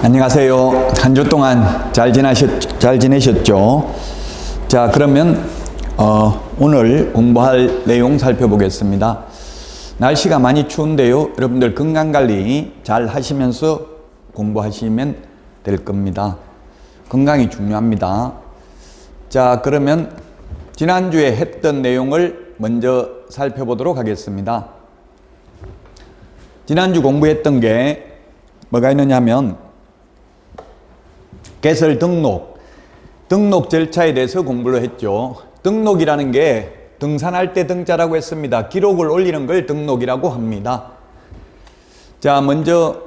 안녕하세요. 한 주 동안 잘 지내셨죠? 자, 그러면 오늘 공부할 내용 살펴보겠습니다. 날씨가 많이 추운데요. 여러분들 건강관리 잘 하시면서 공부하시면 될 겁니다. 건강이 중요합니다. 자, 그러면 지난주에 했던 내용을 먼저 살펴보도록 하겠습니다. 지난주 공부했던 게 뭐가 있느냐 하면 개설 등록 절차에 대해서 공부를 했죠. 등록이라는 게 등산할 때 등자라고 했습니다. 기록을 올리는 걸 등록이라고 합니다. 자, 먼저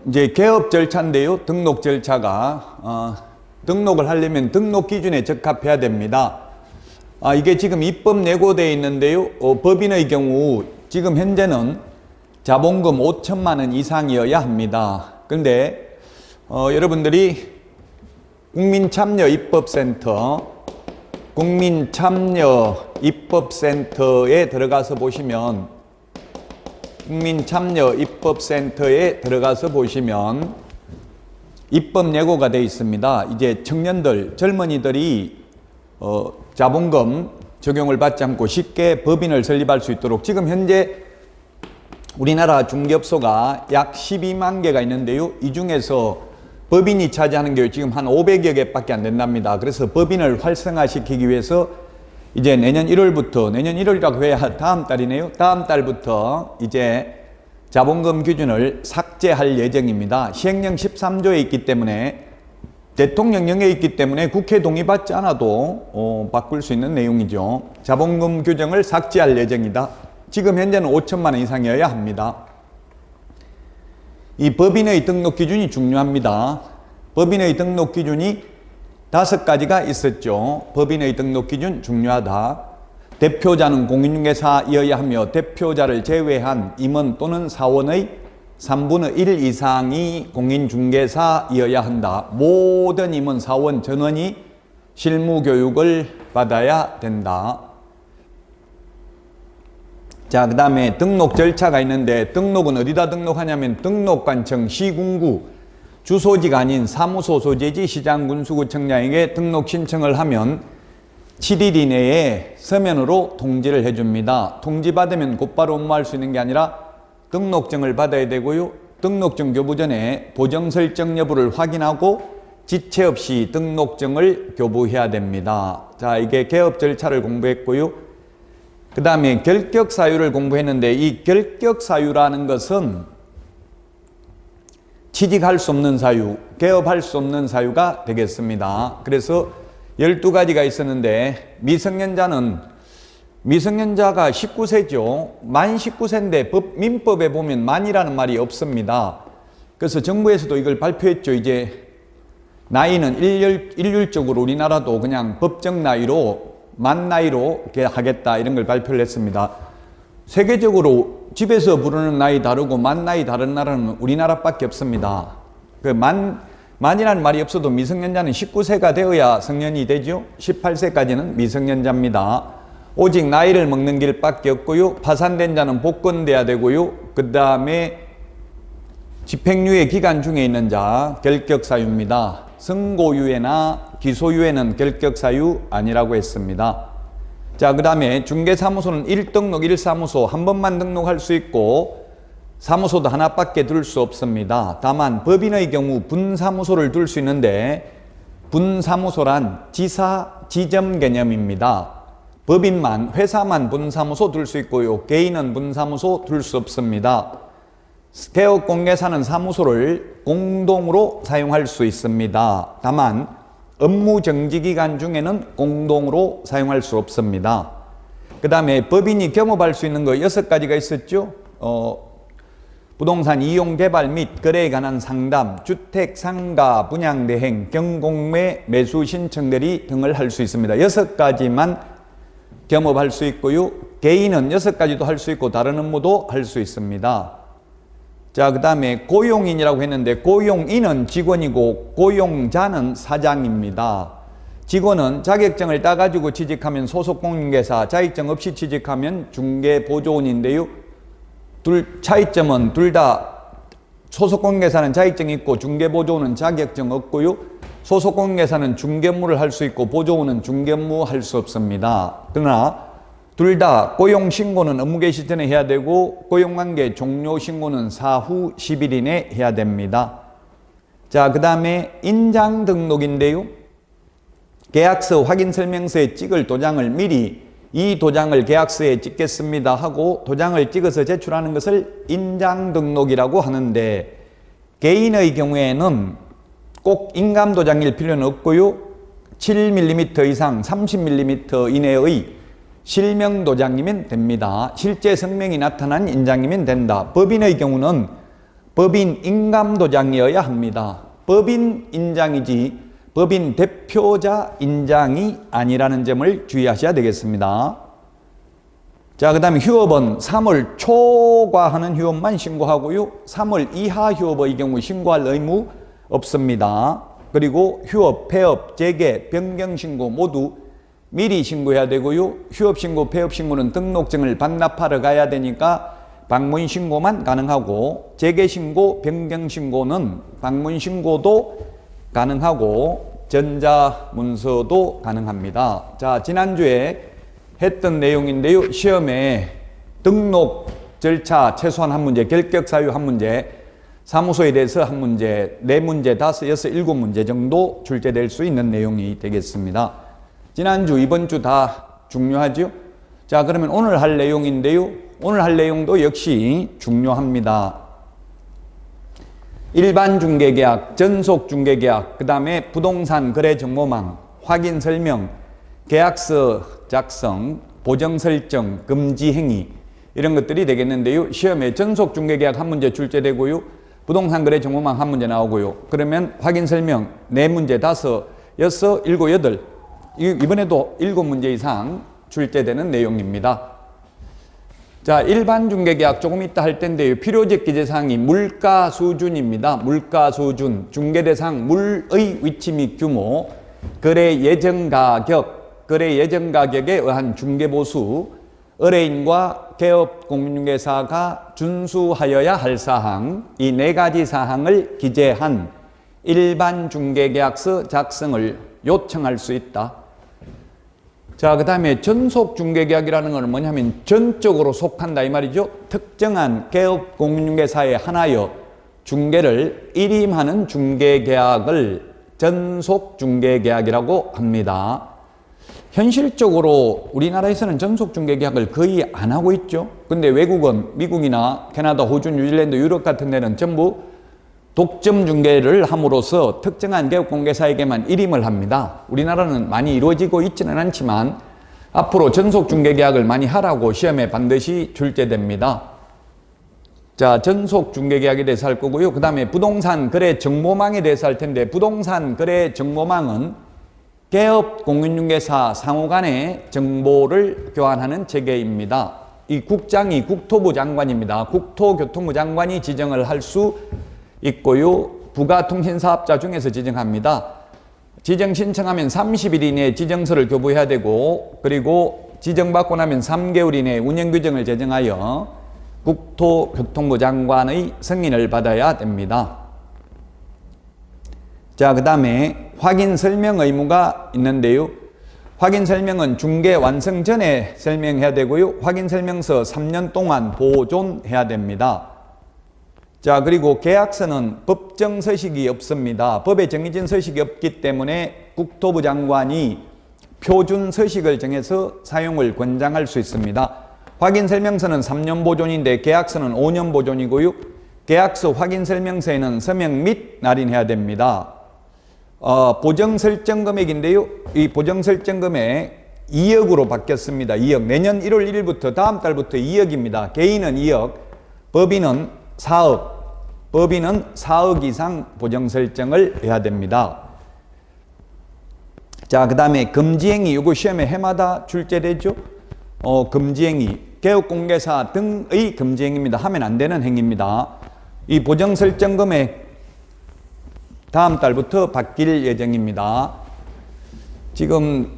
이제 개업 절차인데요. 등록 절차가 등록을 하려면 등록 기준에 적합해야 됩니다. 이게 지금 입법 예고되어 있는데요. 법인의 경우 지금 현재는 자본금 5천만 원 이상이어야 합니다. 그런데 여러분들이 국민참여입법센터에 들어가서 보시면 입법 예고가 되어 있습니다. 이제 청년들, 젊은이들이 자본금 적용을 받지 않고 쉽게 법인을 설립할 수 있도록 지금 현재 우리나라 중개업소가 약 12만 개가 있는데요. 이 중에서 법인이 차지하는 게 지금 한 500여 개밖에 안 된답니다. 그래서 법인을 활성화시키기 위해서 이제 내년 1월이라고 해야 다음 달이네요. 다음 달부터 이제 자본금 기준을 삭제할 예정입니다. 시행령 13조에 있기 때문에 대통령령에 있기 때문에 국회 동의받지 않아도 바꿀 수 있는 내용이죠. 자본금 규정을 삭제할 예정이다. 지금 현재는 5천만 원 이상이어야 합니다. 이 법인의 등록 기준이 중요합니다. 법인의 등록 기준이 5가지가 있었죠. 법인의 등록 기준 중요하다. 대표자는 공인중개사이어야 하며 대표자를 제외한 임원 또는 사원의 3분의 1 이상이 공인중개사이어야 한다. 모든 임원, 사원, 전원이 실무교육을 받아야 된다. 자, 그 다음에 등록 절차가 있는데 등록은 어디다 등록하냐면 등록관청 시군구 주소지가 아닌 사무소 소재지 시장군수구청장에게 등록 신청을 하면 7일 이내에 서면으로 통지를 해줍니다. 통지받으면 곧바로 업무할 수 있는 게 아니라 등록증을 받아야 되고요. 등록증 교부 전에 보정 설정 여부를 확인하고 지체 없이 등록증을 교부해야 됩니다. 자, 이게 개업 절차를 공부했고요. 그 다음에 결격사유를 공부했는데 이 결격사유라는 것은 취직할 수 없는 사유, 개업할 수 없는 사유가 되겠습니다. 그래서 12가지가 있었는데 미성년자가 19세죠. 만 19세인데 민법에 보면 만이라는 말이 없습니다. 그래서 정부에서도 이걸 발표했죠. 이제 나이는 일률적으로 우리나라도 그냥 법적 나이로 만 나이로 하겠다 이런 걸 발표를 했습니다. 세계적으로 집에서 부르는 나이 다르고 만 나이 다른 나라는 우리나라밖에 없습니다. 만이라는 말이 없어도 미성년자는 19세가 되어야 성년이 되죠. 18세까지는 미성년자입니다. 오직 나이를 먹는 길밖에 없고요. 파산된 자는 복권돼야 되고요. 그 다음에 집행유예 기간 중에 있는 자 결격사유입니다. 선고유예나 기소유예는 결격사유 아니라고 했습니다. 자, 그 다음에 중개사무소는 1등록 1사무소 한 번만 등록할 수 있고 사무소도 하나밖에 둘 수 없습니다. 다만 법인의 경우 분사무소를 둘 수 있는데 분사무소란 지점 개념입니다. 법인만, 회사만 분사무소 둘 수 있고요. 개인은 분사무소 둘 수 없습니다. 개업공개사는 사무소를 공동으로 사용할 수 있습니다. 다만 업무 정지 기간 중에는 공동으로 사용할 수 없습니다. 그 다음에 법인이 겸업할 수 있는 거 6가지가 있었죠. 부동산 이용 개발 및 거래에 관한 상담, 주택 상가 분양 대행, 경공매 매수 신청 대리 등을 할 수 있습니다. 6가지만 겸업할 수 있고요. 개인은 6가지도 할 수 있고 다른 업무도 할 수 있습니다. 자, 그 다음에 고용인이라고 했는데 고용인은 직원이고 고용자는 사장입니다. 직원은 자격증을 따가지고 취직하면 소속공인중개사, 자격증 없이 취직하면 중개보조원인데요. 차이점은 둘 다 소속공개사는 자격증 있고 중개보조원은 자격증 없고요. 소속공개사는 중개무를 할 수 있고 보조원은 중개무 할 수 없습니다. 그러나 둘 다 고용신고는 업무개시 시전에 해야 되고 고용관계 종료신고는 사후 10일 이내 해야 됩니다. 자, 그 다음에 인장등록인데요. 계약서 확인설명서에 찍을 도장을 미리 이 도장을 계약서에 찍겠습니다 하고 도장을 찍어서 제출하는 것을 인장등록이라고 하는데, 개인의 경우에는 꼭 인감도장일 필요는 없고요. 7mm 이상 30mm 이내의 실명도장이면 됩니다. 실제 성명이 나타난 인장이면 된다. 법인의 경우는 법인 인감도장이어야 합니다. 법인 인장이지 법인 대표자 인장이 아니라는 점을 주의하셔야 되겠습니다. 자, 그 다음에 휴업은 3월 초과하는 휴업만 신고하고요. 3월 이하 휴업의 경우 신고할 의무 없습니다. 그리고 휴업, 폐업, 재개, 변경신고 모두 미리 신고해야 되고요. 휴업신고, 폐업신고는 등록증을 반납하러 가야 되니까 방문신고만 가능하고, 재개신고, 변경신고는 방문신고도 가능하고 전자문서도 가능합니다. 자, 지난주에 했던 내용인데요. 시험에 등록 절차 최소한 한 문제, 결격 사유 한 문제, 사무소에 대해서 한 문제, 4문제, 5, 6, 7문제 정도 출제될 수 있는 내용이 되겠습니다. 지난주, 이번 주 다 중요하죠? 자, 그러면 오늘 할 내용인데요. 오늘 할 내용도 역시 중요합니다. 일반 중개계약, 전속 중개계약, 그 다음에 부동산 거래 정보망, 확인 설명, 계약서 작성, 보정 설정, 금지 행위, 이런 것들이 되겠는데요. 시험에 전속 중개계약 한 문제 출제되고요. 부동산 거래 정보망 한 문제 나오고요. 그러면 확인 설명 4문제, 5, 6, 7, 8. 이번에도 7문제 이상 출제되는 내용입니다. 자, 일반 중개계약 조금 이따 할 텐데요. 필요적 기재사항이 물가 수준입니다. 물가 수준, 중개대상 물의 위치 및 규모, 거래 예정 가격, 거래 예정 가격에 의한 중개보수, 의뢰인과 개업 공인중개사가 준수하여야 할 사항, 이 4가지 사항을 기재한 일반 중개계약서 작성을 요청할 수 있다. 자, 그 다음에 전속 중개계약이라는 것은 뭐냐면 전적으로 속한다 이 말이죠. 특정한 개업 공인중개사에 한하여 중개를 일임하는 중개계약을 전속 중개계약이라고 합니다. 현실적으로 우리나라에서는 전속 중개계약을 거의 안 하고 있죠. 근데 외국은 미국이나 캐나다, 호주, 뉴질랜드, 유럽 같은 데는 전부 독점 중개를 함으로써 특정한 개업공개사에게만 일임을 합니다. 우리나라는 많이 이루어지고 있지는 않지만 앞으로 전속 중개계약을 많이 하라고 시험에 반드시 출제됩니다. 자, 전속 중개계약에 대해서 할 거고요. 그 다음에 부동산 거래 정보망에 대해서 할 텐데, 부동산 거래 정보망은 개업 공인중개사 상호 간의 정보를 교환하는 체계입니다. 이 국장이 국토부 장관입니다. 국토교통부 장관이 지정을 할 수 있고요. 부가통신사업자 중에서 지정합니다. 지정 신청하면 30일 이내에 지정서를 교부해야 되고, 그리고 지정받고 나면 3개월 이내에 운영규정을 제정하여 국토교통부 장관의 승인을 받아야 됩니다. 자, 그 다음에 확인 설명 의무가 있는데요. 확인 설명은 중개 완성 전에 설명해야 되고요. 확인 설명서 3년 동안 보존해야 됩니다. 자, 그리고 계약서는 법정 서식이 없습니다. 법에 정해진 서식이 없기 때문에 국토부 장관이 표준 서식을 정해서 사용을 권장할 수 있습니다. 확인 설명서는 3년 보존인데 계약서는 5년 보존이고요. 계약서 확인 설명서에는 서명 및 날인해야 됩니다. 보정 설정 금액인데요. 이 보정 설정 금액 2억으로 바뀌었습니다. 2억. 내년 1월 1일부터 다음 달부터 2억입니다. 개인은 2억, 법인은 4억, 법인은 4억 이상 보정 설정을 해야 됩니다. 자, 그 다음에 금지행위, 이거 시험에 해마다 출제되죠. 금지행위, 개업공개사 등의 금지행위입니다. 하면 안 되는 행위입니다. 이 보정 설정 금액 다음 달부터 바뀔 예정입니다. 지금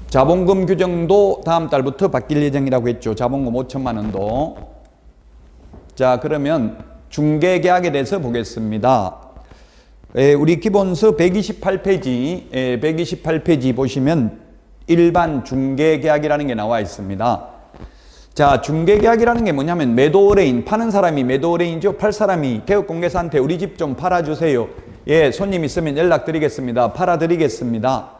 자본금 규정도 다음 달부터 바뀔 예정이라고 했죠. 자본금 5천만 원도. 자, 그러면 중개계약에 대해서 보겠습니다. 우리 기본서 128페이지, 128페이지 보시면 일반 중개계약이라는 게 나와 있습니다. 자, 중개계약이라는 게 뭐냐면 매도 의뢰인, 파는 사람이 매도 의뢰인이죠. 팔 사람이 개업공개사한테 우리 집 좀 팔아주세요. 예, 손님 있으면 연락드리겠습니다. 팔아드리겠습니다.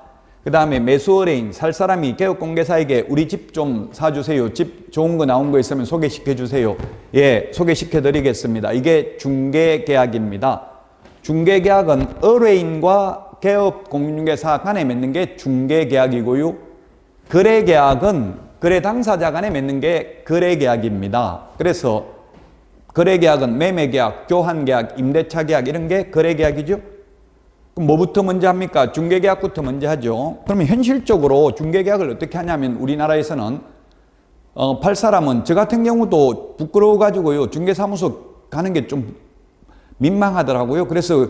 그 다음에 매수 의뢰인, 살 사람이 개업공개사에게 우리 집 좀 사주세요. 집 좋은 거 나온 거 있으면 소개시켜주세요. 예, 소개시켜드리겠습니다. 이게 중개계약입니다. 중개계약은 의뢰인과 개업공개사 간에 맺는 게 중개계약이고요. 거래계약은 거래 당사자 간에 맺는 게 거래계약입니다. 그래서 거래계약은 매매계약, 교환계약, 임대차계약 이런 게 거래계약이죠. 그럼 뭐부터 먼저 합니까? 중개계약부터 먼저 하죠. 그러면 현실적으로 중개계약을 어떻게 하냐면 우리나라에서는 팔 사람은 저 같은 경우도 부끄러워가지고요. 중개사무소 가는 게 좀 민망하더라고요. 그래서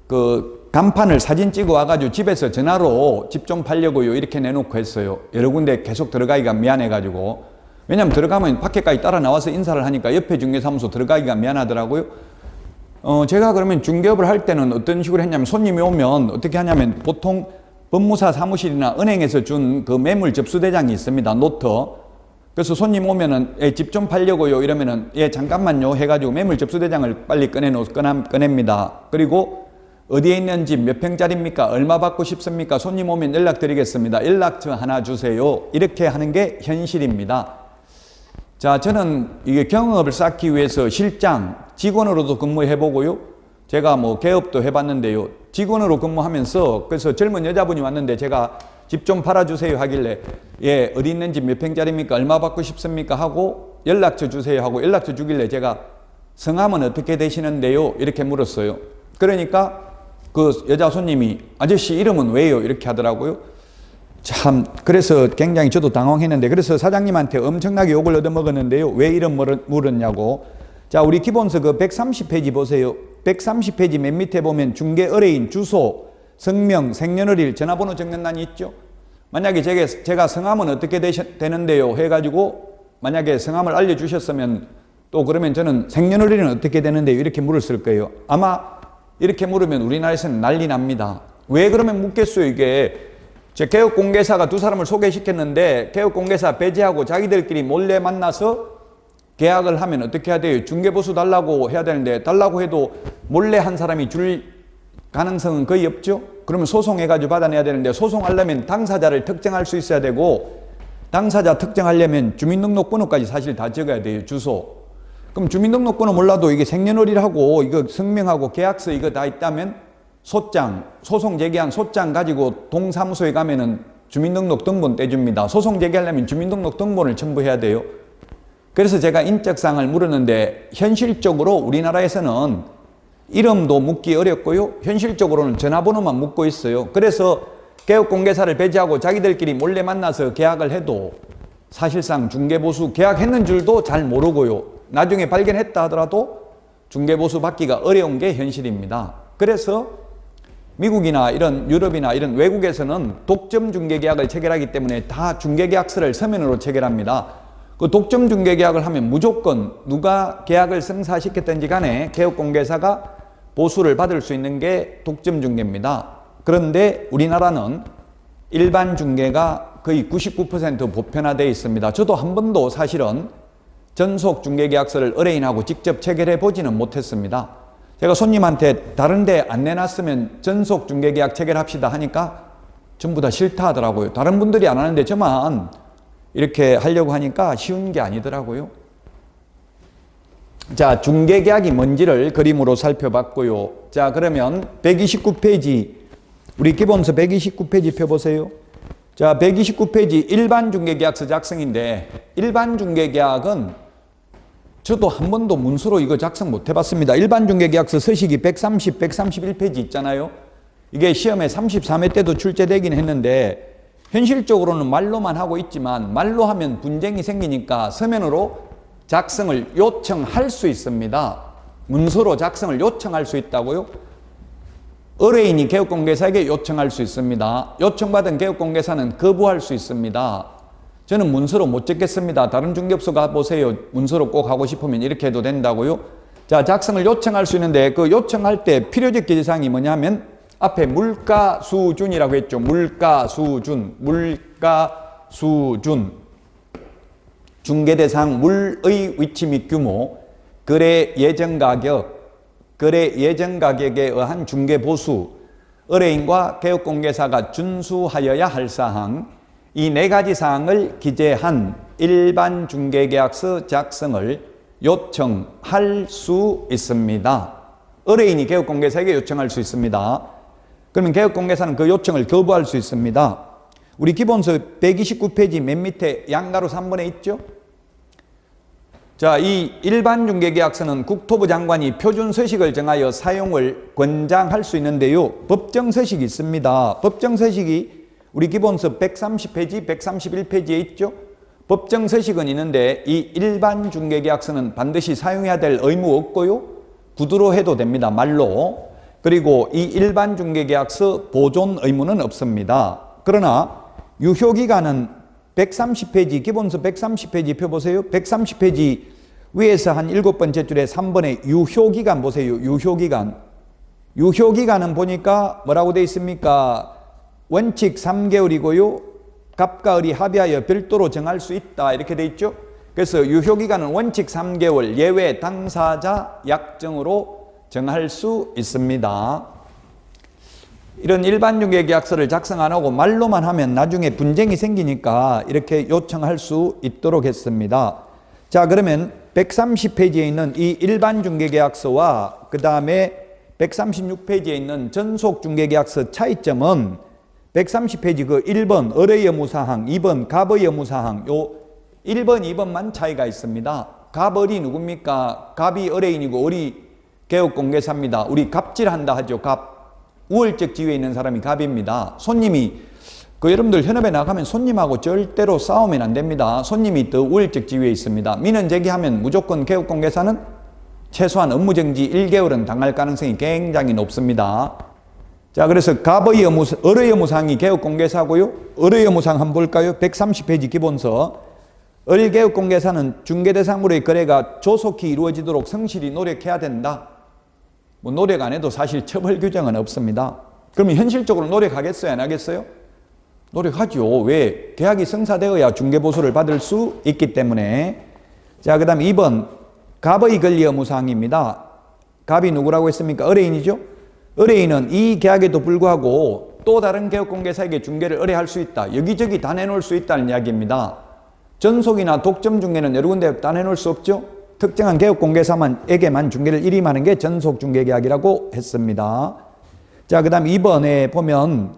그 간판을 사진 찍어 와가지고 집에서 전화로 집 좀 팔려고요. 이렇게 내놓고 했어요. 여러 군데 계속 들어가기가 미안해가지고. 왜냐면 들어가면 밖에까지 따라 나와서 인사를 하니까 옆에 중개사무소 들어가기가 미안하더라고요. 제가 그러면 중개업을 할 때는 어떤 식으로 했냐면 손님이 오면 어떻게 하냐면 보통 법무사 사무실이나 은행에서 준 그 매물 접수대장이 있습니다. 노트. 그래서 손님 오면은 집 좀 팔려고요 이러면은 예 잠깐만요 해가지고 매물 접수대장을 빨리 꺼냅니다. 그리고 어디에 있는 집 몇 평짜리입니까? 얼마 받고 싶습니까? 손님 오면 연락드리겠습니다. 연락처 하나 주세요. 이렇게 하는 게 현실입니다. 자, 저는 이게 경험을 쌓기 위해서 실장, 직원으로도 근무해보고요. 제가 뭐 개업도 해봤는데요. 직원으로 근무하면서 그래서 젊은 여자분이 왔는데 제가 집 좀 팔아주세요 하길래 예 어디 있는 집 몇 평짜리입니까? 얼마 받고 싶습니까? 하고 연락처 주세요 하고 연락처 주길래 제가 성함은 어떻게 되시는데요? 이렇게 물었어요. 그러니까 그 여자 손님이 아저씨 이름은 왜요? 이렇게 하더라고요. 참 그래서 굉장히 저도 당황했는데 그래서 사장님한테 엄청나게 욕을 얻어먹었는데요. 왜 이름 물었냐고. 자, 우리 기본서 그 130페이지 보세요. 130페이지 맨 밑에 보면 중개 의뢰인 주소, 성명, 생년월일, 전화번호 적는欄이 있죠. 만약에 제가 성함은 어떻게 되는데요 해가지고 만약에 성함을 알려주셨으면 또 그러면 저는 생년월일은 어떻게 되는데요 이렇게 물었을 거예요. 아마 이렇게 물으면 우리나라에서는 난리 납니다. 왜 그러면 묻겠어요. 이게 제 개업공개사가 두 사람을 소개시켰는데 개업공개사 배제하고 자기들끼리 몰래 만나서 계약을 하면 어떻게 해야 돼요? 중개보수 달라고 해야 되는데 달라고 해도 몰래 한 사람이 줄 가능성은 거의 없죠. 그러면 소송해가지고 받아내야 되는데 소송하려면 당사자를 특정할 수 있어야 되고 당사자 특정하려면 주민등록번호까지 사실 다 적어야 돼요. 주소. 그럼 주민등록번호 몰라도 이게 생년월일하고 이거 성명하고 계약서 이거 다 있다면 소장, 소송 제기한 소장 가지고 동사무소에 가면은 주민등록 등본 떼줍니다. 소송 제기하려면 주민등록 등본을 첨부해야 돼요. 그래서 제가 인적사항을 물었는데 현실적으로 우리나라에서는 이름도 묻기 어렵고요. 현실적으로는 전화번호만 묻고 있어요. 그래서 개업공개사를 배제하고 자기들끼리 몰래 만나서 계약을 해도 사실상 중개보수 계약했는 줄도 잘 모르고요. 나중에 발견했다 하더라도 중개보수 받기가 어려운 게 현실입니다. 그래서 미국이나 이런 유럽이나 이런 외국에서는 독점 중개계약을 체결하기 때문에 다 중개계약서를 서면으로 체결합니다. 그 독점 중개계약을 하면 무조건 누가 계약을 성사시켰든지 간에 개업공개사가 보수를 받을 수 있는 게 독점 중개입니다. 그런데 우리나라는 일반 중개가 거의 99% 보편화되어 있습니다. 저도 한 번도 사실은 전속 중개계약서를 의뢰인하고 직접 체결해 보지는 못했습니다. 제가 손님한테 다른 데 안 내놨으면 전속 중개계약 체결합시다 하니까 전부 다 싫다 하더라고요. 다른 분들이 안 하는데 저만 이렇게 하려고 하니까 쉬운 게 아니더라고요. 자, 중개계약이 뭔지를 그림으로 살펴봤고요. 자, 그러면 129페이지, 우리 기본서 129페이지 펴보세요. 자, 129페이지 일반 중개계약서 작성인데 일반 중개계약은 저도 한 번도 문서로 이거 작성 못 해봤습니다. 일반 중개계약서 서식이 130, 131페이지 있잖아요. 이게 시험에 33회 때도 출제되긴 했는데 현실적으로는 말로만 하고 있지만 말로 하면 분쟁이 생기니까 서면으로 작성을 요청할 수 있습니다. 문서로 작성을 요청할 수 있다고요? 의뢰인이 개업공개사에게 요청할 수 있습니다. 요청받은 개업공개사는 거부할 수 있습니다. 저는 문서로 못 적겠습니다. 다른 중개업소 가보세요. 문서로 꼭 하고 싶으면 이렇게 해도 된다고요? 자, 자, 작성을 요청할 수 있는데 그 요청할 때 필요적 기재사항이 뭐냐면 앞에 물가 수준이라고 했죠. 물가 수준, 물가 수준. 중개 대상 물의 위치 및 규모, 거래 예정 가격, 거래 예정 가격에 의한 중개 보수, 의뢰인과 개업공개사가 준수하여야 할 사항, 이 네 가지 사항을 기재한 일반 중개계약서 작성을 요청할 수 있습니다. 의뢰인이 개업공개사에게 요청할 수 있습니다. 그러면 개업공개사는 그 요청을 거부할 수 있습니다. 우리 기본서 129페이지 맨 밑에 양가로 3번에 있죠? 자, 이 일반 중개계약서는 국토부 장관이 표준 서식을 정하여 사용을 권장할 수 있는데요. 법정 서식이 있습니다. 법정 서식이 우리 기본서 130페이지, 131페이지에 있죠? 법정 서식은 있는데 이 일반 중개계약서는 반드시 사용해야 될 의무 없고요. 구두로 해도 됩니다. 말로. 그리고 이 일반 중개계약서 보존 의무는 없습니다. 그러나 유효기간은 130페이지, 기본서 130페이지 펴보세요. 130페이지 위에서 한 7번째 줄에 3번에 유효기간 보세요. 유효기간. 유효기간은 보니까 뭐라고 되어 있습니까? 원칙 3개월이고요. 갑과 을이 합의하여 별도로 정할 수 있다. 이렇게 되어 있죠. 그래서 유효기간은 원칙 3개월, 예외 당사자 약정으로 정할 수 있습니다. 이런 일반 중개계약서를 작성 안 하고 말로만 하면 나중에 분쟁이 생기니까 이렇게 요청할 수 있도록 했습니다. 자, 그러면 130페이지에 있는 이 일반 중개계약서와 그 다음에 136페이지에 있는 전속 중개계약서 차이점은 130페이지 그 1번 의뢰 의무사항, 2번 갑의 의무사항, 요 1번, 2번만 차이가 있습니다. 갑을이 누굽니까? 갑이 의뢰인이고 을이 개업공개사입니다. 우리 갑질한다 하죠. 갑. 우월적 지위에 있는 사람이 갑입니다. 손님이 여러분들 현업에 나가면 손님하고 절대로 싸우면 안 됩니다. 손님이 더 우월적 지위에 있습니다. 민원 제기하면 무조건 개업공개사는 최소한 업무정지 1개월은 당할 가능성이 굉장히 높습니다. 자, 그래서 갑의 의뢰 의무사항이 개업공개사고요. 의뢰 의무사항 한번 볼까요? 130페이지 기본서. 을개업공개사는 중개대상으로의 거래가 조속히 이루어지도록 성실히 노력해야 된다. 뭐 노력 안 해도 사실 처벌 규정은 없습니다. 그러면 현실적으로 노력하겠어요? 안 하겠어요? 노력하죠. 왜? 계약이 성사되어야 중개보수를 받을 수 있기 때문에. 자, 그 다음 2번 갑의 권리 의무사항입니다. 갑이 누구라고 했습니까? 의뢰인이죠. 의뢰인은 이 계약에도 불구하고 또 다른 개업공개사에게 중개를 의뢰할 수 있다. 여기저기 다 내놓을 수 있다는 이야기입니다. 전속이나 독점 중개는 여러 군데 다 내놓을 수 없죠. 특정한 개업공개사에게만 중개를 일임하는 게 전속중개계약이라고 했습니다. 자, 그 다음 2번에 보면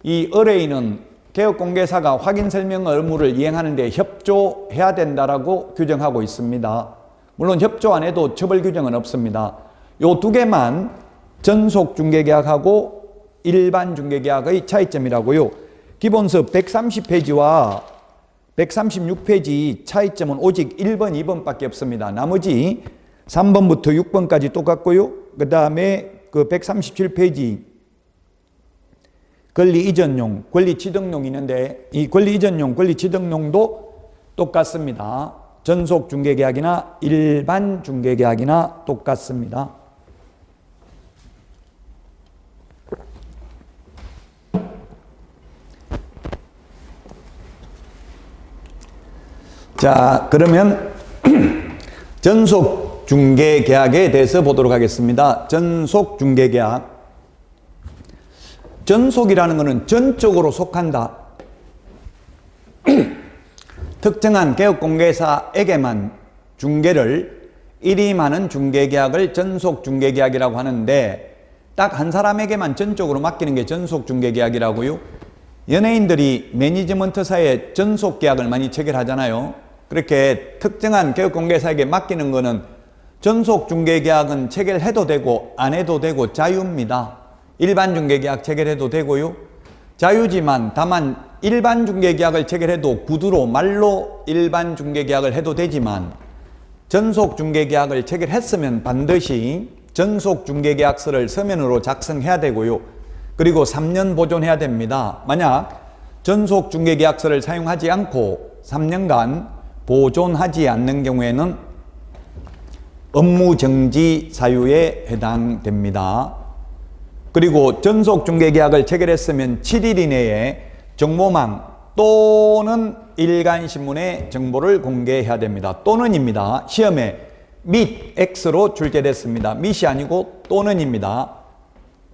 이 의뢰인은 개업공개사가 확인설명 의무를 이행하는 데 협조해야 된다라고 규정하고 있습니다. 물론 협조 안 해도 처벌 규정은 없습니다. 요 두 개만 전속중개계약하고 일반 중개계약의 차이점이라고요. 기본서 130페이지와 136페이지 차이점은 오직 1번, 2번밖에 없습니다. 나머지 3번부터 6번까지 똑같고요. 그 다음에 그 137페이지 권리 이전용, 권리 취득용이 있는데 이 권리 이전용, 권리 취득용도 똑같습니다. 전속 중개계약이나 일반 중개계약이나 똑같습니다. 자, 그러면 전속 중개계약에 대해서 보도록 하겠습니다. 전속 중개계약. 전속이라는 것은 전적으로 속한다. 특정한 개업공개사에게만 중개를 일임하는 중개계약을 전속 중개계약이라고 하는데 딱 한 사람에게만 전적으로 맡기는 게 전속 중개계약이라고요. 연예인들이 매니지먼트사에 전속 계약을 많이 체결하잖아요. 그렇게 특정한 개업공개사에게 맡기는 거는 전속 중개계약은 체결해도 되고 안 해도 되고 자유입니다. 일반 중개계약 체결해도 되고요. 자유지만 다만 일반 중개계약을 체결해도 구두로 말로 일반 중개계약을 해도 되지만 전속 중개계약을 체결했으면 반드시 전속 중개계약서를 서면으로 작성해야 되고요. 그리고 3년 보존해야 됩니다. 만약 전속 중개계약서를 사용하지 않고 3년간 보존하지 않는 경우에는 업무 정지 사유에 해당됩니다. 그리고 전속 중개 계약을 체결했으면 7일 이내에 정보망 또는 일간신문에 정보를 공개해야 됩니다. 또는입니다. 시험에 및 X로 출제됐습니다. 밋이 아니고 또는입니다.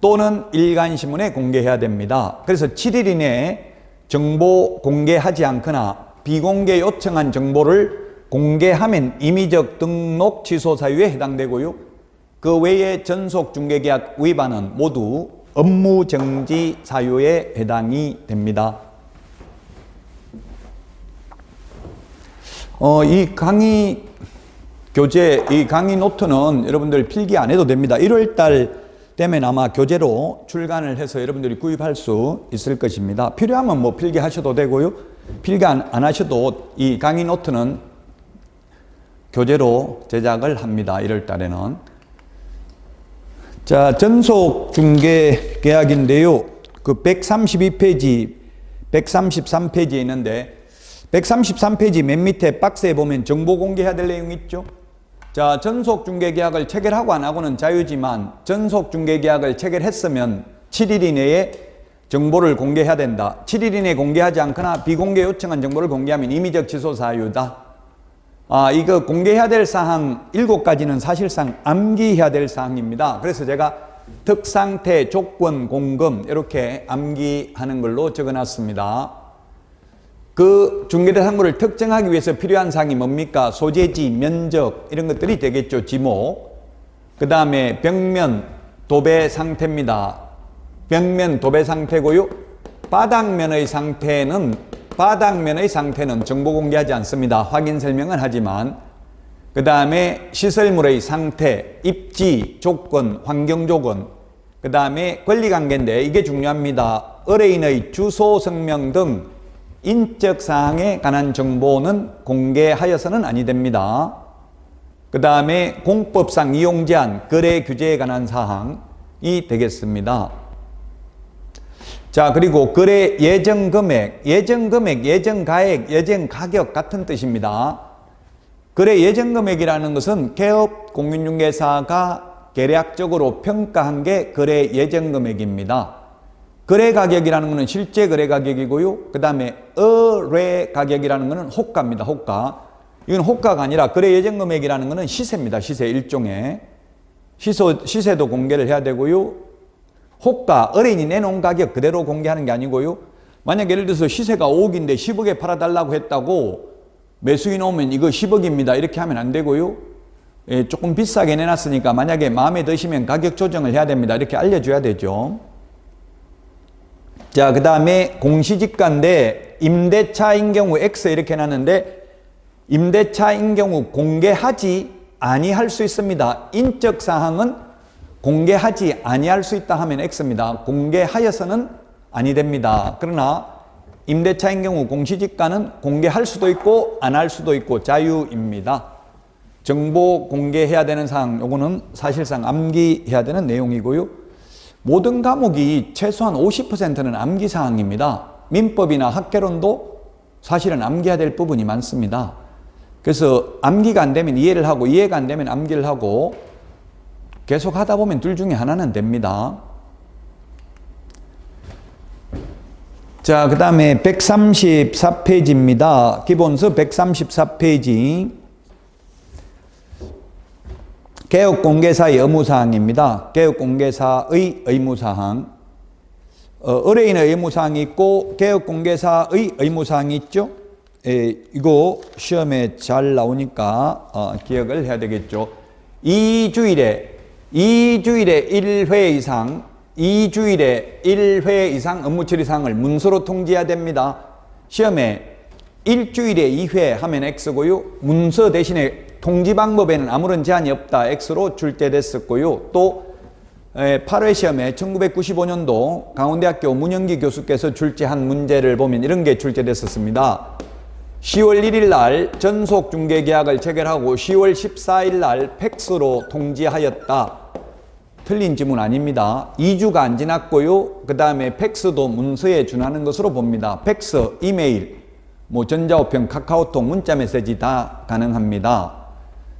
또는 일간신문에 공개해야 됩니다. 그래서 7일 이내에 정보 공개하지 않거나 비공개 요청한 정보를 공개하면 임의적 등록 취소 사유에 해당되고요. 그 외에 전속 중개계약 위반은 모두 업무 정지 사유에 해당이 됩니다. 이 강의 교재, 이 강의 노트는 여러분들 필기 안 해도 됩니다. 1월달 되면 아마 교재로 출간을 해서 여러분들이 구입할 수 있을 것입니다. 필요하면 뭐 필기 하셔도 되고요. 필기 안 하셔도 이 강의 노트는 교재로 제작을 합니다. 1월달에는. 자, 전속 중개 계약인데요. 그 132페이지, 133페이지에 있는데 133페이지 맨 밑에 박스에 보면 정보 공개해야 될 내용이 있죠. 자, 전속 중개 계약을 체결하고 안 하고는 자유지만 전속 중개 계약을 체결했으면 7일 이내에 정보를 공개해야 된다. 7일 이내에 공개하지 않거나 비공개 요청한 정보를 공개하면 임의적 취소 사유다. 이거 공개해야 될 사항 7가지는 사실상 암기해야 될 사항입니다. 그래서 제가 특상태, 조건, 공금 이렇게 암기하는 걸로 적어놨습니다. 그 중개대상물을 특정하기 위해서 필요한 사항이 뭡니까? 소재지, 면적 이런 것들이 되겠죠. 지목. 그 다음에 벽면, 도배 상태입니다. 벽면, 도배 상태고요. 바닥면의 상태는 정보 공개하지 않습니다. 확인 설명은 하지만. 그 다음에 시설물의 상태, 입지, 조건, 환경 조건. 그 다음에 권리관계인데 이게 중요합니다. 의뢰인의 주소, 성명 등 인적 사항에 관한 정보는 공개하여서는 아니 됩니다. 그 다음에 공법상 이용 제한, 거래 규제에 관한 사항이 되겠습니다. 자, 그리고 거래 예정 금액, 예정 가액, 예정 가격 같은 뜻입니다. 거래 예정 금액이라는 것은 개업 공인중개사가 계략적으로 평가한 게 거래 예정 금액입니다. 거래 가격이라는 것은 실제 거래 가격이고요. 그 다음에 의뢰 가격이라는 것은 호가입니다. 호가. 이건 호가가 아니라 거래 예정 금액이라는 것은 시세입니다. 시세 일종의. 시세도 공개를 해야 되고요. 호가, 의뢰인이 내놓은 가격 그대로 공개하는 게 아니고요. 만약 예를 들어서 시세가 5억인데 10억에 팔아달라고 했다고 매수인 오면 이거 10억입니다. 이렇게 하면 안 되고요. 조금 비싸게 내놨으니까 만약에 마음에 드시면 가격 조정을 해야 됩니다. 이렇게 알려줘야 되죠. 자, 그 다음에 공시지가인데 임대차인 경우 X 이렇게 해놨는데 임대차인 경우 공개하지 아니할 수 있습니다. 인적 사항은 공개하지 아니할 수 있다 하면 X입니다. 공개하여서는 아니 됩니다. 그러나 임대차인 경우 공시지가는 공개할 수도 있고 안 할 수도 있고 자유입니다. 정보 공개해야 되는 사항 요거는 사실상 암기해야 되는 내용이고요. 모든 과목이 최소한 50%는 암기 사항입니다. 민법이나 학개론도 사실은 암기해야 될 부분이 많습니다. 그래서 암기가 안 되면 이해를 하고 이해가 안 되면 암기를 하고 계속 하다 보면 둘 중에 하나는 됩니다. 자, 그 다음에 134페이지입니다. 기본서 134페이지. 개업공개사의 의무사항입니다. 개업공개사의 의무사항. 의뢰인의 의무사항이 있고 개업공개사의 의무사항이 있죠. 이거 시험에 잘 나오니까 기억을 해야 되겠죠. 2주일에 1회 이상 업무 처리 사항을 문서로 통지해야 됩니다. 시험에 일주일에 2회 하면 X고요. 문서 대신에 통지 방법에는 아무런 제한이 없다. X로 출제됐었고요. 또 8회 시험에 1995년도 강원대학교 문영기 교수께서 출제한 문제를 보면 이런 게 출제됐었습니다. 10월 1일 날 전속 중개 계약을 체결하고 10월 14일 날 팩스로 통지하였다. 틀린 지문 아닙니다. 2주가 안 지났고요. 그 다음에 팩스도 문서에 준하는 것으로 봅니다. 팩스, 이메일, 전자우편, 카카오톡, 문자메시지 다 가능합니다.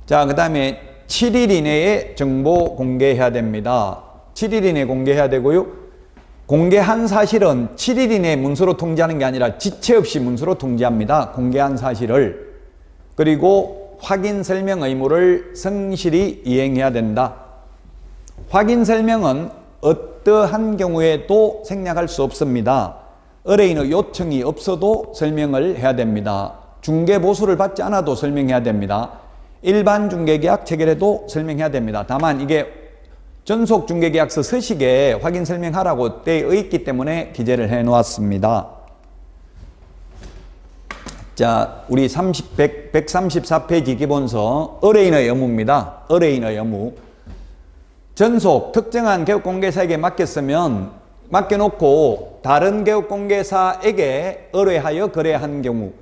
자, 그 다음에 7일 이내에 정보 공개해야 됩니다. 7일 이내에 공개해야 되고요. 공개한 사실은 7일 이내에 문서로 통지하는 게 아니라 지체 없이 문서로 통지합니다. 공개한 사실을. 그리고 확인 설명 의무를 성실히 이행해야 된다. 확인 설명은 어떠한 경우에도 생략할 수 없습니다. 의뢰인의 요청이 없어도 설명을 해야 됩니다. 중개보수를 받지 않아도 설명해야 됩니다. 일반 중개계약 체결에도 설명해야 됩니다. 다만 이게 전속중개계약서 서식에 확인 설명하라고 되어 있기 때문에 기재를 해 놓았습니다. 자, 우리 134페이지 기본서 의뢰인의 의무입니다. 의뢰인의 의무. 전속 특정한 개업공개사에게 맡겨놓고 다른 개업공개사에게 의뢰하여 거래한 경우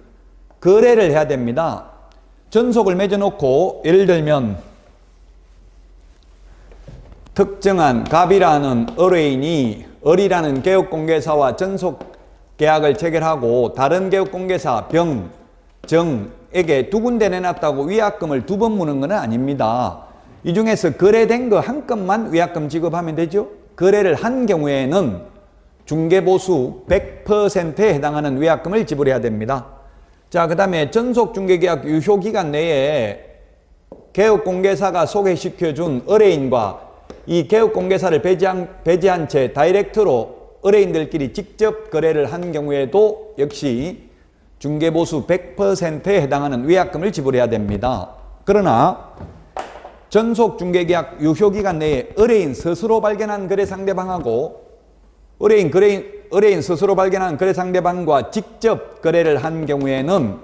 거래를 해야 됩니다. 전속을 맺어놓고 예를 들면 특정한 갑이라는 의뢰인이 을이라는 개업공개사와 전속 계약을 체결하고 다른 개업공개사 병, 정에게 두 군데 내놨다고 위약금을 두 번 무는 건 아닙니다. 이 중에서 거래된 거 한 건만 위약금 지급하면 되죠. 거래를 한 경우에는 중개보수 100%에 해당하는 위약금을 지불해야 됩니다. 자, 그 다음에 전속중개계약 유효기간 내에 개업공개사가 소개시켜준 의뢰인과 이 개업공개사를 배제한 채 다이렉트로 의뢰인들끼리 직접 거래를 한 경우에도 역시 중개보수 100%에 해당하는 위약금을 지불해야 됩니다. 그러나 전속중개계약 유효기간 내에 의뢰인 스스로 발견한 거래 상대방하고 의뢰인 스스로 발견한 거래 상대방과 직접 거래를 한 경우에는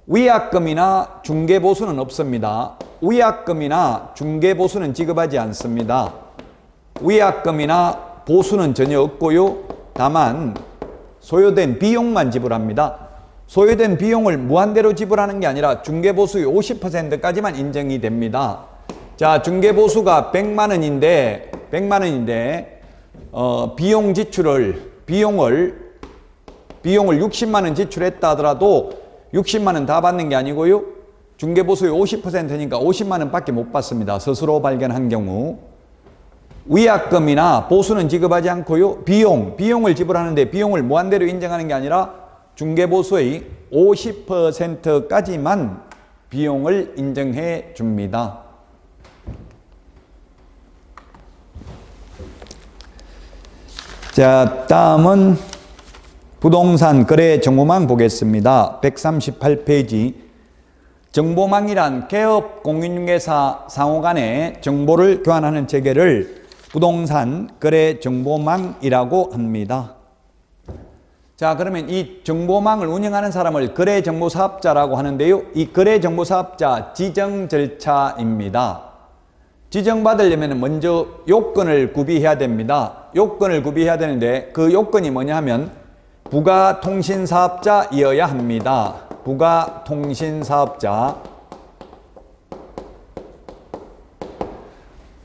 위약금이나 중개보수는 없습니다. 위약금이나 중개보수는 지급하지 않습니다. 위약금이나 보수는 전혀 없고요. 다만 소요된 비용만 지불합니다. 소요된 비용을 무한대로 지불하는 게 아니라 중개보수의 50%까지만 인정이 됩니다. 자, 중개보수가 100만 원인데 비용을 60만 원 지출했다 하더라도 60만 원 다 받는 게 아니고요. 중개보수의 50%니까 50만 원 밖에 못 받습니다. 스스로 발견한 경우. 위약금이나 보수는 지급하지 않고요. 비용을 지불하는데 비용을 무한대로 인정하는 게 아니라 중개보수의 50%까지만 비용을 인정해 줍니다. 자, 다음은 부동산 거래 정보망 보겠습니다. 138페이지. 정보망이란 개업 공인중개사 상호 간에 정보를 교환하는 체계를 부동산 거래 정보망이라고 합니다. 자, 그러면 이 정보망을 운영하는 사람을 거래정보사업자라고 하는데요. 이 거래정보사업자 지정 절차입니다. 지정받으려면 먼저 요건을 구비해야 됩니다. 요건을 구비해야 되는데 그 요건이 뭐냐 하면 부가통신사업자이어야 합니다. 부가통신사업자.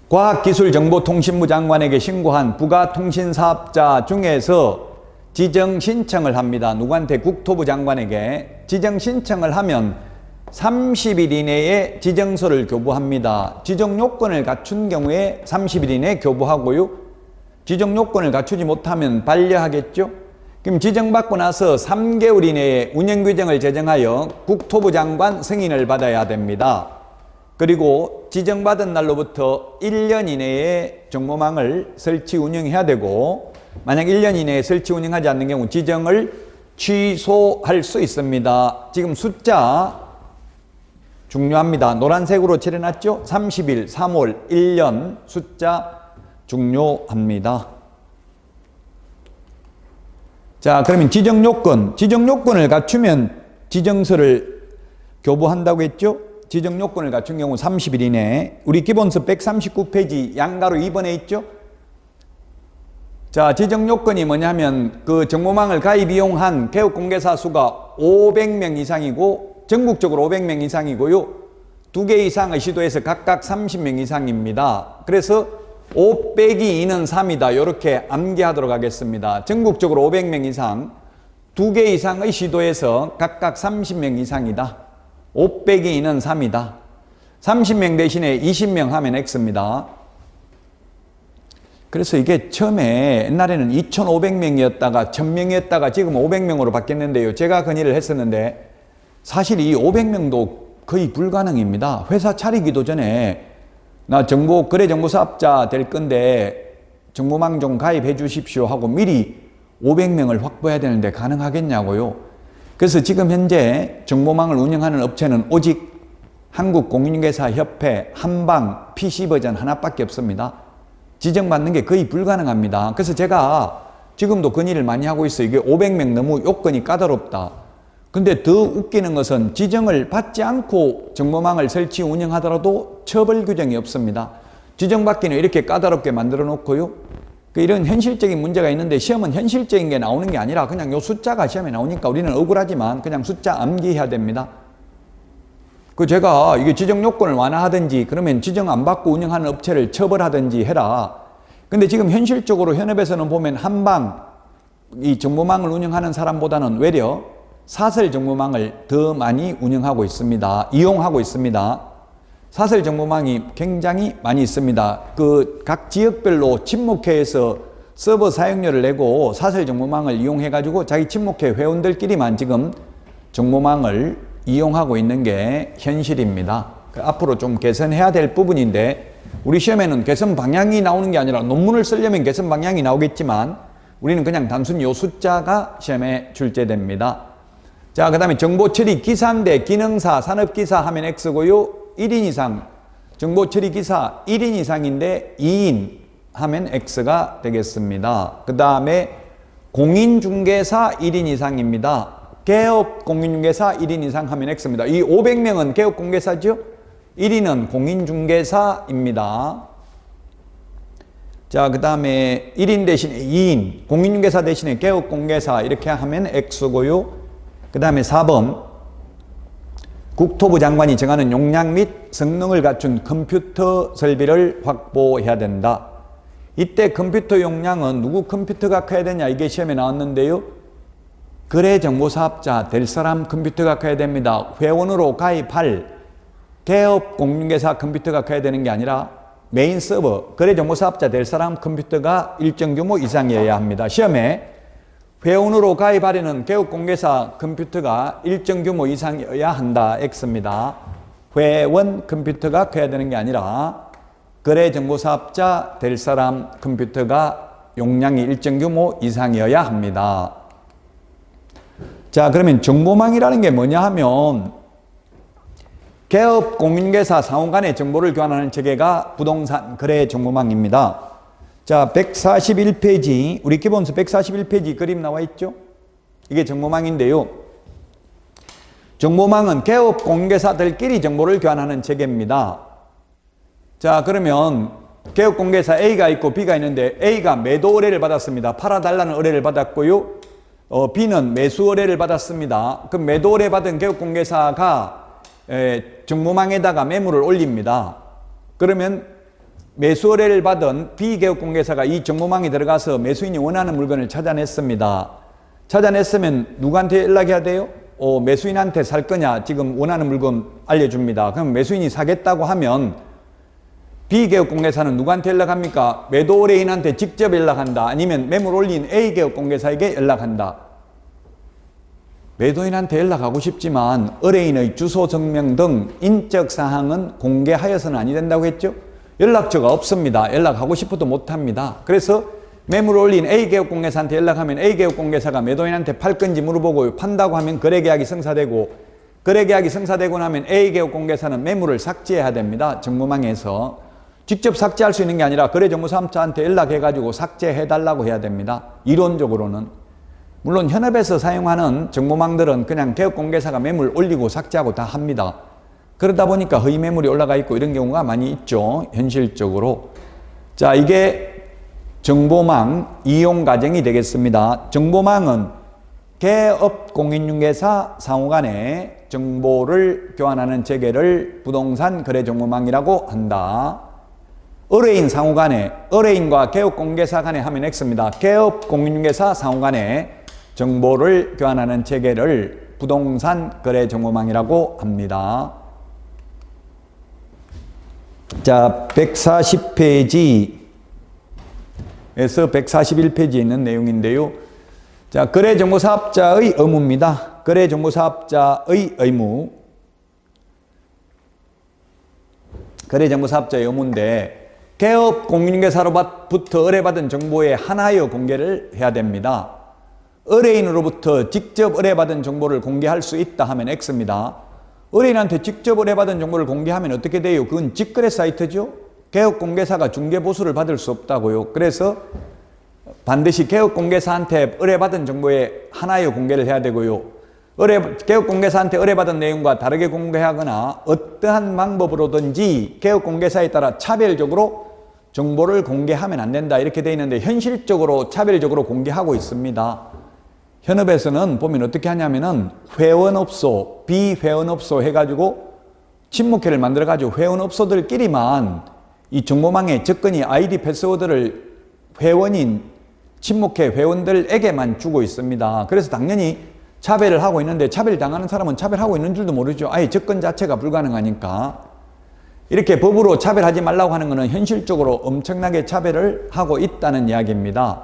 과학기술정보통신부 장관에게 신고한 부가통신사업자 중에서 지정 신청을 합니다. 누구한테? 국토부 장관에게. 지정 신청을 하면 30일 이내에 지정서를 교부합니다. 지정 요건을 갖춘 경우에 30일 이내에 교부하고요. 지정 요건을 갖추지 못하면 반려하겠죠. 그럼 지정받고 나서 3개월 이내에 운영규정을 제정하여 국토부 장관 승인을 받아야 됩니다. 그리고 지정받은 날로부터 1년 이내에 정보망을 설치 운영해야 되고, 만약 1년 이내에 설치 운영하지 않는 경우 지정을 취소할 수 있습니다. 지금 숫자 중요합니다. 노란색으로 칠해놨죠? 30일, 3월, 1년 숫자 중요합니다. 자, 그러면 지정 요건을 갖추면 지정서를 교부한다고 했죠? 지정 요건을 갖춘 경우 30일 이내에. 우리 기본서 139페이지 양가로 2번에 있죠? 자, 지정 요건이 뭐냐면 그 정보망을 가입 이용한 개업공개사 수가 500명 이상이고 전국적으로 500명 이상이고요. 2개 이상의 시도에서 각각 30명 이상입니다. 그래서 5 빼기 2는 3이다. 이렇게 암기하도록 하겠습니다. 전국적으로 500명 이상, 2개 이상의 시도에서 각각 30명 이상이다. 5 빼기 2는 3이다. 30명 대신에 20명 하면 X입니다. 그래서 이게 처음에 옛날에는 2,500명이었다가 1,000명이었다가 지금 500명으로 바뀌었는데요. 제가 건의를 했었는데 사실 이 500명도 거의 불가능입니다. 회사 차리기도 전에 나 거래정보사업자 될 건데 정보망 좀 가입해 주십시오 하고 미리 500명을 확보해야 되는데 가능하겠냐고요. 그래서 지금 현재 정보망을 운영하는 업체는 오직 한국공인중개사협회 한방 PC버전 하나밖에 없습니다. 지정받는 게 거의 불가능합니다. 그래서 제가 지금도 건의를 많이 하고 있어요. 이게 500명 너무 요건이 까다롭다. 근데 더 웃기는 것은 지정을 받지 않고 정보망을 설치 운영하더라도 처벌 규정이 없습니다. 지정받기는 이렇게 까다롭게 만들어 놓고요. 이런 현실적인 문제가 있는데 시험은 현실적인 게 나오는 게 아니라 그냥 요 숫자가 시험에 나오니까 우리는 억울하지만 그냥 숫자 암기해야 됩니다. 제가 이게 지정 요건을 완화하든지 그러면 지정 안 받고 운영하는 업체를 처벌하든지 해라. 근데 지금 현실적으로 현업에서는 보면 한방 이 정보망을 운영하는 사람보다는 외려 사설 정보망을 더 많이 운영하고 있습니다. 이용하고 있습니다. 사설 정보망이 굉장히 많이 있습니다. 각 지역별로 친목회에서 서버 사용료를 내고 사설 정보망을 이용해 가지고 자기 친목회 회원들끼리만 지금 정보망을 이용하고 있는 게 현실입니다. 앞으로 좀 개선해야 될 부분인데 우리 시험에는 개선 방향이 나오는 게 아니라 논문을 쓰려면 개선 방향이 나오겠지만 우리는 그냥 단순히 요 숫자가 시험에 출제됩니다. 자, 그 다음에 정보처리 기사인데 기능사, 산업기사 하면 X고요. 1인 이상, 정보처리 기사 1인 이상인데 2인 하면 X가 되겠습니다. 그 다음에 공인중개사 1인 이상입니다. 개업 공인중개사 1인 이상 하면 X입니다. 이 500명은 개업 공개사죠? 1인은 공인중개사입니다. 자, 그 다음에 1인 대신에 2인, 공인중개사 대신에 개업 공개사 이렇게 하면 X고요. 그 다음에 4번 국토부 장관이 정하는 용량 및 성능을 갖춘 컴퓨터 설비를 확보해야 된다. 이때 컴퓨터 용량은 누구 컴퓨터가 커야 되냐 이게 시험에 나왔는데요. 거래정보사업자 될 사람 컴퓨터가 커야 됩니다. 회원으로 가입할 개업 공인중개사 컴퓨터가 커야 되는 게 아니라 메인 서버 거래정보사업자 될 사람 컴퓨터가 일정 규모 이상이어야 합니다. 시험에 회원으로 가입하려는 개업공개사 컴퓨터가 일정 규모 이상이어야 한다. X입니다. 회원 컴퓨터가 커야 되는 게 아니라 거래정보사업자 될 사람 컴퓨터가 용량이 일정 규모 이상이어야 합니다. 자, 그러면 정보망이라는 게 뭐냐 하면 개업 공인중개사 상호 간의 정보를 교환하는 체계가 부동산 거래 정보망입니다. 자, 141페이지, 우리 기본서 141페이지 그림 나와 있죠? 이게 정보망인데요. 정보망은 개업 공개사들끼리 정보를 교환하는 체계입니다. 자, 그러면 개업 공개사 A가 있고 B가 있는데 A가 매도 의뢰를 받았습니다. 팔아달라는 의뢰를 받았고요. B는 매수 의뢰를 받았습니다. 그럼 매도 의뢰 받은 개업 공개사가 정보망에다가 매물을 올립니다. 그러면 매수 의뢰를 받은 비개업공개사가 이 정보망에 들어가서 매수인이 원하는 물건을 찾아냈습니다. 찾아냈으면 누구한테 연락해야 돼요? 매수인한테 살 거냐? 지금 원하는 물건 알려줍니다. 그럼 매수인이 사겠다고 하면 비개업공개사는 누구한테 연락합니까? 매도 의뢰인한테 직접 연락한다. 아니면 매물 올린 A개업공개사에게 연락한다. 매도인한테 연락하고 싶지만 의뢰인의 주소 증명 등 인적 사항은 공개하여서는 아니 된다고 했죠? 연락처가 없습니다. 연락하고 싶어도 못합니다. 그래서 매물을 올린 A개업공개사한테 연락하면 A개업공개사가 매도인한테 팔 건지 물어보고 판다고 하면 거래계약이 성사되고 거래계약이 성사되고 나면 A개업공개사는 매물을 삭제해야 됩니다. 정보망에서. 직접 삭제할 수 있는 게 아니라 거래정보사업자한테 연락해가지고 삭제해달라고 해야 됩니다. 이론적으로는. 물론 현업에서 사용하는 정보망들은 그냥 개업공개사가 매물 올리고 삭제하고 다 합니다. 그러다 보니까 허위 매물이 올라가 있고 이런 경우가 많이 있죠. 현실적으로. 자, 이게 정보망 이용 과정이 되겠습니다. 정보망은 개업 공인중개사 상호 간에 정보를 교환하는 체계를 부동산 거래 정보망이라고 한다. 의뢰인 상호 간에, 의뢰인과 개업 공개사 간에 하면 X입니다. 개업 공인중개사 상호 간에 정보를 교환하는 체계를 부동산 거래 정보망이라고 합니다. 자, 140페이지에서 141페이지에 있는 내용인데요. 자, 거래정보사업자의 의무입니다. 거래정보사업자의 의무. 거래정보사업자의 의무인데 개업 공인중개사로부터 의뢰받은 정보의 하나여 공개를 해야 됩니다. 의뢰인으로부터 직접 의뢰받은 정보를 공개할 수 있다 하면 X입니다. 의뢰인한테 직접 의뢰받은 정보를 공개하면 어떻게 돼요? 그건 직거래 사이트죠. 개업공개사가 중개보수를 받을 수 없다고요. 그래서 반드시 개업공개사한테 의뢰받은 정보의 하나의 공개를 해야 되고요. 개업공개사한테 의뢰받은 내용과 다르게 공개하거나 어떠한 방법으로든지 개업공개사에 따라 차별적으로 정보를 공개하면 안 된다 이렇게 되어 있는데 현실적으로 차별적으로 공개하고 있습니다. 현업에서는 보면 어떻게 하냐면은 회원업소, 비회원업소 해가지고 친목회를 만들어가지고 회원업소들끼리만 이 정보망에 접근이 아이디 패스워드를 회원인 친목회 회원들에게만 주고 있습니다. 그래서 당연히 차별을 하고 있는데 차별당하는 사람은 차별하고 있는 줄도 모르죠. 아예 접근 자체가 불가능하니까. 이렇게 법으로 차별하지 말라고 하는 것은 현실적으로 엄청나게 차별을 하고 있다는 이야기입니다.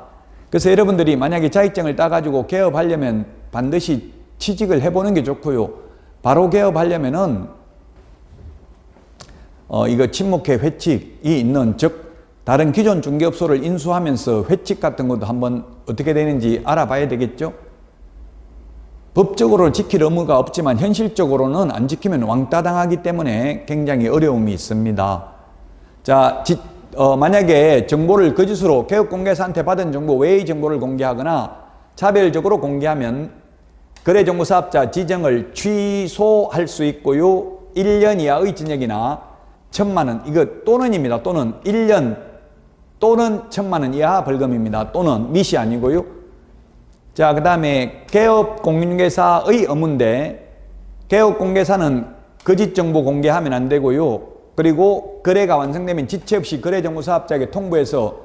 그래서 여러분들이 만약에 자격증을 따가지고 개업하려면 반드시 취직을 해보는 게 좋고요. 바로 개업하려면은 이거 친목회 회칙이 있는, 즉 다른 기존 중개업소를 인수하면서 회칙 같은 것도 한번 어떻게 되는지 알아봐야 되겠죠. 법적으로 지킬 의무가 없지만 현실적으로는 안 지키면 왕따 당하기 때문에 굉장히 어려움이 있습니다. 자, 만약에 정보를 거짓으로 개업공개사한테 받은 정보 외의 정보를 공개하거나 차별적으로 공개하면 거래정보사업자 지정을 취소할 수 있고요. 1년 이하의 징역이나 1,000만 원, 이거 또는입니다. 또는 1년 또는 1,000만 원 이하 벌금입니다. 또는 밋이 아니고요. 자, 그 다음에 개업공인중개사의 의무인데 개업공개사는 거짓 정보 공개하면 안 되고요. 그리고 거래가 완성되면 지체 없이 거래정보사업자에게 통보해서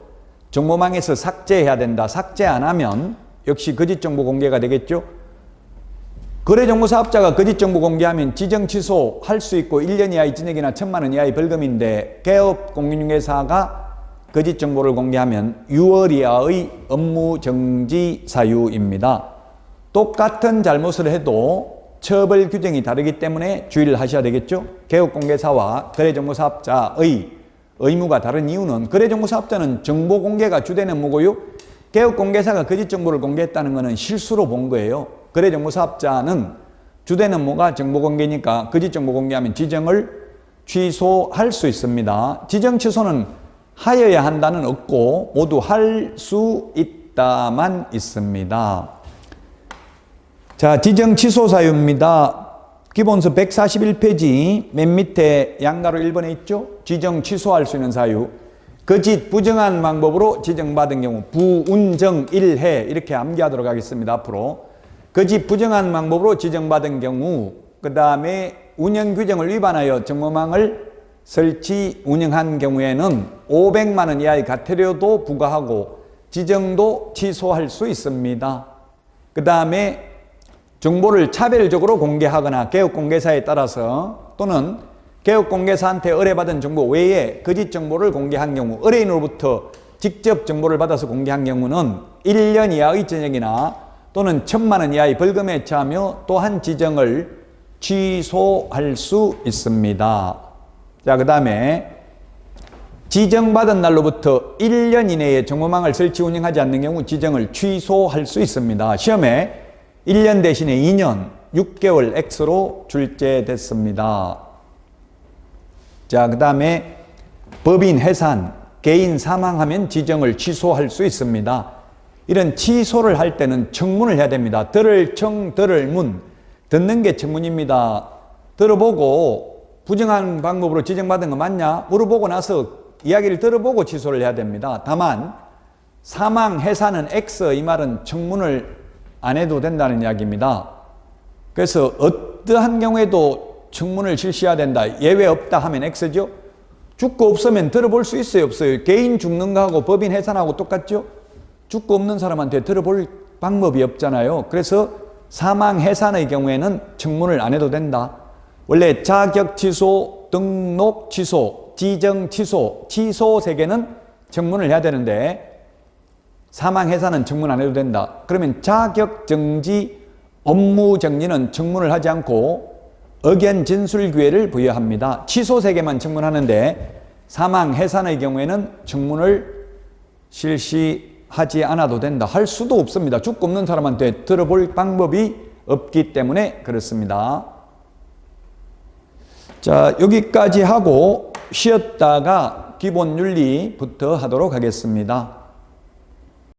정보망에서 삭제해야 된다. 삭제 안 하면 역시 거짓 정보 공개가 되겠죠. 거래정보사업자가 거짓 정보 공개하면 지정 취소할 수 있고 1년 이하의 징역이나 1,000만 원 이하의 벌금인데 개업공인중개사가 거짓 정보를 공개하면 6월 이하의 업무 정지 사유입니다. 똑같은 잘못을 해도 처벌 규정이 다르기 때문에 주의를 하셔야 되겠죠. 개업공개사와 거래정보사업자의 의무가 다른 이유는 거래정보사업자는 정보 공개가 주된 업무고요. 개업공개사가 거짓 정보를 공개했다는 것은 실수로 본 거예요. 거래정보사업자는 주된 업무가 정보 공개니까 거짓 정보 공개하면 지정을 취소할 수 있습니다. 지정 취소는 하여야 한다는 없고 모두 할 수 있다만 있습니다. 자, 지정 취소 사유입니다. 기본서 141페이지 맨 밑에 양가로 1번에 있죠? 지정 취소할 수 있는 사유. 거짓 부정한 방법으로 지정받은 경우 부운정 1해 이렇게 암기하도록 하겠습니다. 앞으로 거짓 부정한 방법으로 지정받은 경우, 그 다음에 운영 규정을 위반하여 정보망을 설치, 운영한 경우에는 500만 원 이하의 과태료도 부과하고 지정도 취소할 수 있습니다. 그 다음에 정보를 차별적으로 공개하거나 개업공개사에 따라서 또는 개업공개사한테 의뢰받은 정보 외에 거짓 정보를 공개한 경우, 의뢰인으로부터 직접 정보를 받아서 공개한 경우는 1년 이하의 징역이나 또는 1,000만 원 이하의 벌금에 처하며 또한 지정을 취소할 수 있습니다. 자, 그 다음에 지정받은 날로부터 1년 이내에 정보망을 설치 운영하지 않는 경우 지정을 취소할 수 있습니다. 시험에 1년 대신에 2년 6개월 X로 출제됐습니다. 자, 그 다음에 법인 해산, 개인 사망하면 지정을 취소할 수 있습니다. 이런 취소를 할 때는 청문을 해야 됩니다. 들을 청, 들을 문. 듣는 게 청문입니다. 들어보고 부정한 방법으로 지정받은 거 맞냐? 물어보고 나서 이야기를 들어보고 취소를 해야 됩니다. 다만 사망, 해산은 X, 이 말은 청문을 안 해도 된다는 이야기입니다. 그래서 어떠한 경우에도 청문을 실시해야 된다. 예외 없다 하면 X죠. 죽고 없으면 들어볼 수 있어요, 없어요? 개인 죽는 거하고 법인 해산하고 똑같죠? 죽고 없는 사람한테 들어볼 방법이 없잖아요. 그래서 사망, 해산의 경우에는 청문을 안 해도 된다. 원래 자격 취소, 등록 취소, 지정, 취소, 취소 3개는 청문을 해야 되는데 사망, 해산은 청문 안 해도 된다. 그러면 자격 정지, 업무 정지는 청문을 하지 않고 의견 진술 기회를 부여합니다. 취소 3개만 청문하는데 사망, 해산의 경우에는 청문을 실시하지 않아도 된다. 할 수도 없습니다. 죽고 없는 사람한테 들어볼 방법이 없기 때문에 그렇습니다. 자, 여기까지 하고 쉬었다가 기본 윤리부터 하도록 하겠습니다.